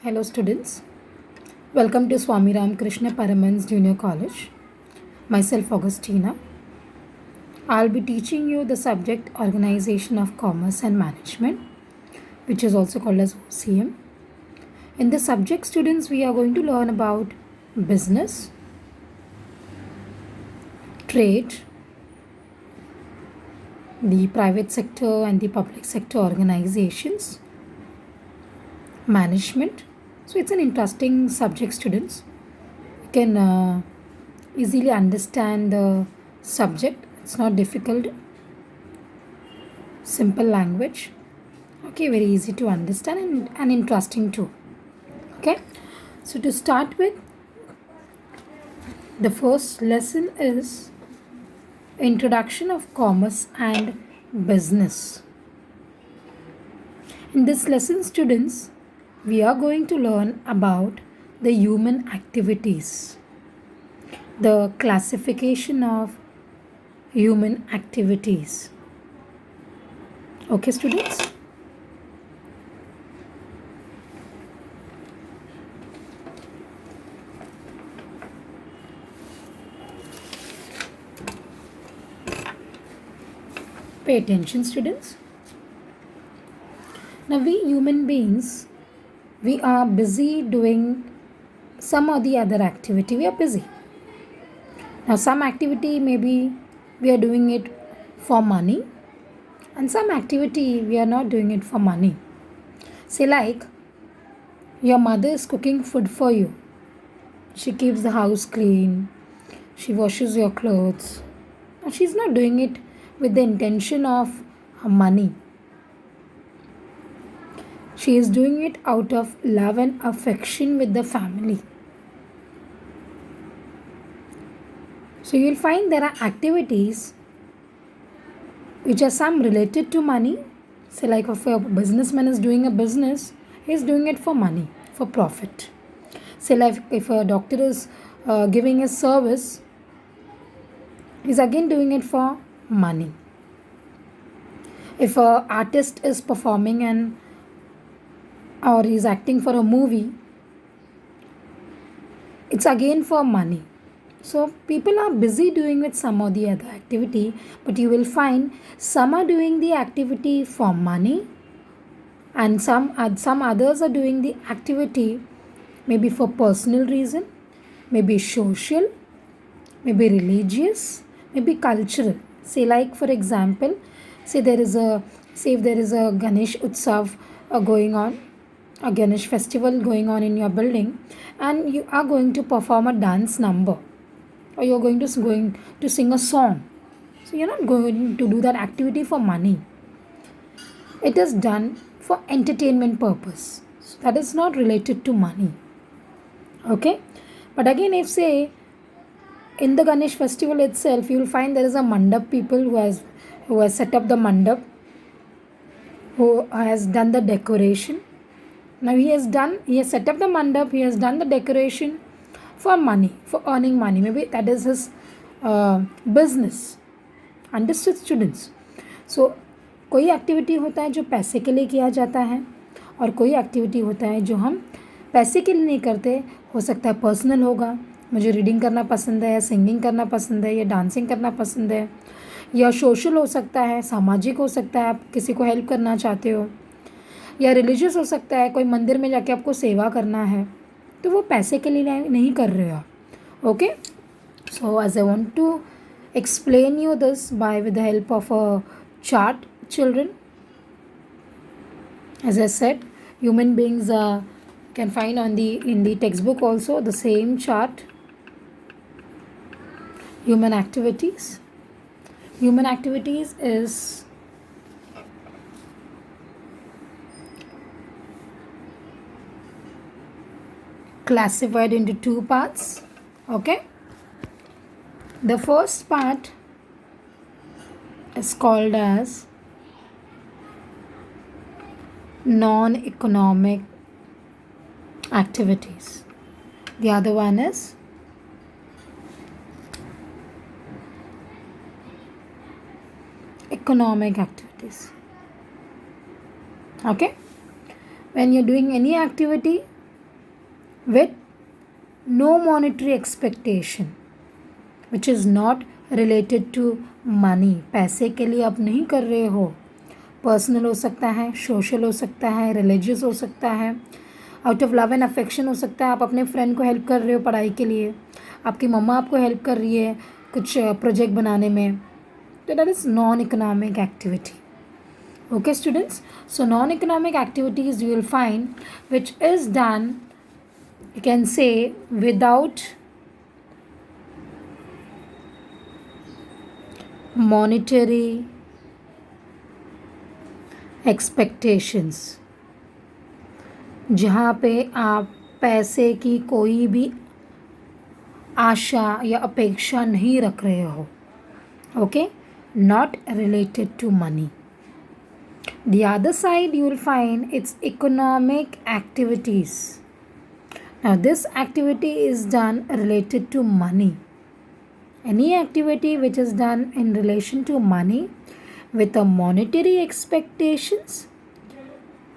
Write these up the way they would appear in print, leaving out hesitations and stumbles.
Hello students, welcome to Swami Ramakrishna Paramans Junior College. Myself Augustina. I'll be teaching you the subject Organization of Commerce and Management, which is also called as OCM. In this subject, students, we are going to learn about business, trade, the private sector and the public sector organizations, management. So it's an interesting subject, students. You can easily understand the subject. It's not difficult. Simple language. Okay, very easy to understand and interesting too. Okay, so to start with, the first lesson is Introduction of Commerce and Business. In this lesson, students, we are going to learn about the human activities, the classification of human activities. Okay, students? Pay attention, students. Now, we human beings, we are busy doing some or the other activity. We are busy. Now, some activity maybe we are doing it for money, and some activity we are not doing it for money. Say, like your mother is cooking food for you, she keeps the house clean, she washes your clothes. Now, she's not doing it with the intention of money. She is doing it out of love and affection with the family. So you'll find there are activities which are some related to money. Say, like if a businessman is doing a business, he is doing it for money, for profit. Say, like if a doctor is giving a service, he's again doing it for money. If a artist is performing or is acting for a movie, it's again for money. So people are busy doing with some or the other activity, but you will find some are doing the activity for money, and some others are doing the activity maybe for personal reason, maybe social, maybe religious, maybe cultural. Say, like for example, say if there is a Ganesh Utsav going on, a Ganesh festival going on in your building, and you are going to perform a dance number, or you're going to sing a song. So you're not going to do that activity for money. It is done for entertainment purpose. So that is not related to money. Okay? But again, if say in the Ganesh festival itself, you will find there is a mandap people who has set up the mandap, who has done the decoration. Now he has set up the mandap, he has done the decoration for money, for earning money. Maybe that is his business. Understood, students? So कोई activity होता है जो पैसे के लिए किया जाता है, और कोई एक्टिविटी होता है जो हम पैसे के लिए नहीं करते. हो सकता है पर्सनल होगा, मुझे रीडिंग करना पसंद है, या सिंगिंग करना पसंद है, या डांसिंग करना पसंद है, या सोशल हो सकता है, सामाजिक हो सकता है, आप किसी को हेल्प करना चाहते हो, या रिलीजियस हो सकता है, कोई मंदिर में जाके आपको सेवा करना है, तो वो पैसे के लिए नहीं कर रहे हो. Okay, so as I want to explain you this with the help of a chart, children. As I said, human beings can find in the textbook also the same chart. Human activities is classified into two parts. Okay, the first part is called as non-economic activities. The other one is economic activities. Okay, when you're doing any activity, with no monetary expectation, which is not related to money. पैसे के लिए आप नहीं कर रहे हो. Personal हो सकता है, सोशल हो सकता है, रिलीजियस हो सकता है, out of love and affection हो सकता है. आप अपने फ्रेंड को हेल्प कर रहे हो पढ़ाई के लिए, आपकी मम्मा आपको हेल्प कर रही है कुछ प्रोजेक्ट बनाने में, तो that is non economic activity. Okay students, so non-economic activities you will find which is done, you can say, without monetary expectations, जहाँ पे आप पैसे की कोई भी आशा या अपेक्षा नहीं रख रहे हो. Okay, not related to money. The other side you will find it's economic activities. Now this activity is done related to money. Any activity which is done in relation to money with a monetary expectations,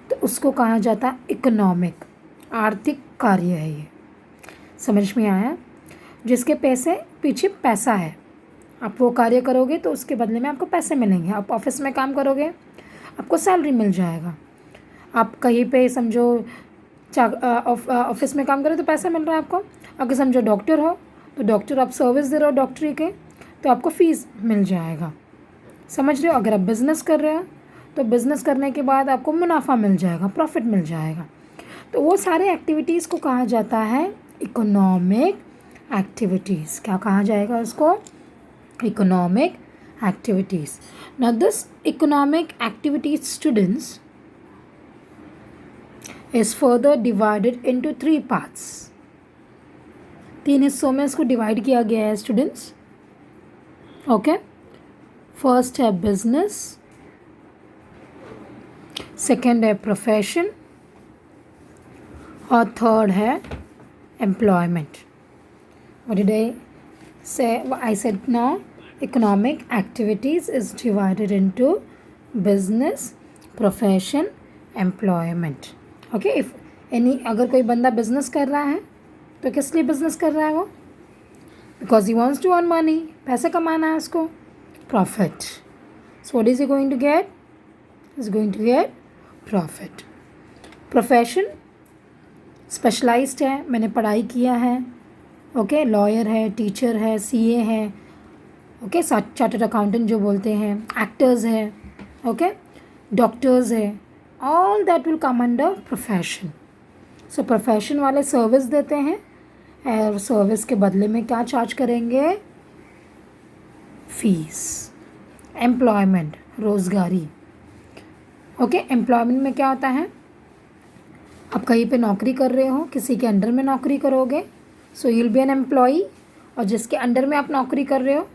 तो उसको कहा जाता है economic. आर्थिक कार्य है ये. समझ में आया? जिसके पैसे पीछे पैसा है, आप वो कार्य करोगे तो उसके बदले में आपको पैसे मिलेंगे. आप ऑफिस में काम करोगे, आपको सैलरी मिल जाएगा. आप कहीं पे समझो ऑफिस में काम करो तो पैसा मिल रहा है आपको. अगर समझो डॉक्टर हो तो डॉक्टर आप सर्विस दे रहे हो डॉक्टरी के, तो आपको फ़ीस मिल जाएगा. समझ रहे हो? अगर आप बिज़नेस कर रहे हो तो बिज़नेस करने के बाद आपको मुनाफा मिल जाएगा, प्रॉफिट मिल जाएगा. तो वो सारे एक्टिविटीज़ को कहा जाता है इकोनॉमिक एक्टिविटीज़. क्या कहा जाएगा उसको? Economic activities. Now this economic activities, students, is further divided into 3 parts. 3 हिस्सों में इसको डिवाइड किया गया है स्टूडेंट्स. ओके, फर्स्ट है बिजनेस, सेकेंड है प्रोफेशन, और थर्ड है एम्प्लॉयमेंट. व्हाट डिड आई से? I said now economic activities is divided into business, profession, employment. Okay, if any, अगर कोई बंदा बिजनेस कर रहा है तो किस लिए बिजनेस कर रहा है वो? Because he wants to earn money. पैसे कमाना है उसको, profit. So what is he going to get? Is going to get profit. Profession specialised है, मैंने पढ़ाई किया है. ओके, लॉयर है, टीचर है, सीए है, ओके, चार्टर्ड अकाउंटेंट जो बोलते हैं, एक्टर्स है, ओके, डॉक्टर्स है. All that will come under profession. So profession वाले सर्विस देते हैं और सर्विस के बदले में क्या चार्ज करेंगे? फीस. एम्प्लॉयमेंट, रोज़गारी. ओके, एम्प्लॉयमेंट में क्या होता है? आप कहीं पे नौकरी कर रहे हो, किसी के अंडर में नौकरी करोगे, so you will be an employee. और जिसके अंडर में आप नौकरी कर रहे हो,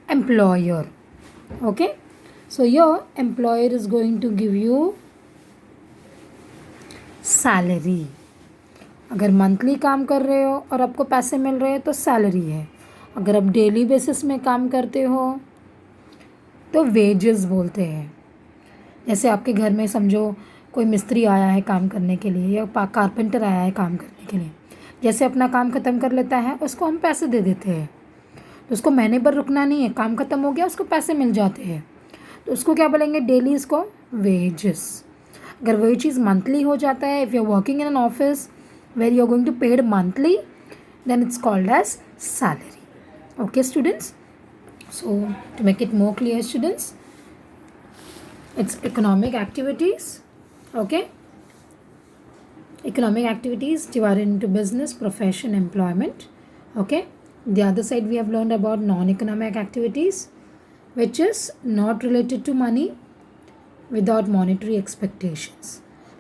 employer. Okay, so your employer is going to give you salary. अगर मंथली काम कर रहे हो और आपको पैसे मिल रहे हैं तो सैलरी है. अगर आप डेली बेसिस में काम करते हो तो वेजेस बोलते हैं. जैसे आपके घर में समझो कोई मिस्त्री आया है काम करने के लिए या कारपेंटर आया है काम करने के लिए, जैसे अपना काम ख़त्म कर लेता है उसको हम पैसे दे देते हैं. तो उसको महीने भर रुकना नहीं है, काम ख़त्म हो गया उसको पैसे मिल जाते हैं, तो उसको क्या बोलेंगे? डेली इसको वेजेस. अगर वही चीज़ मंथली हो जाता है, if you are working in an office where you are going to paid monthly, then it's called as salary. Okay students, so to make it more clear students, it's economic activities. Okay, economic activities divided into business, profession, employment. Okay, the other side we have learned about non-economic activities, which is not related to money, without monetary expectations.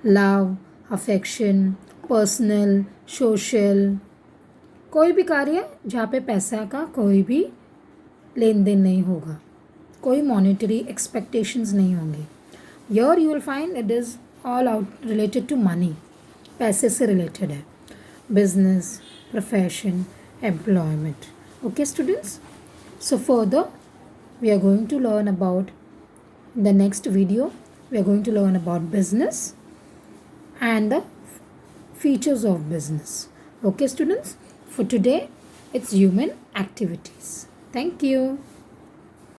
Love, affection, personal, social, कोई भी कार्य जहाँ पे पैसा का कोई भी लेन then नहीं होगा, कोई monetary expectations नहीं होंगे. Here you will find it is all out related to money. पैसे से रिलेटेड है. Business, profession, employment. Okay students, so further we are going to learn about the next video. We are going to learn about business and the features of business. Okay, students, for today it's human activities. Thank you.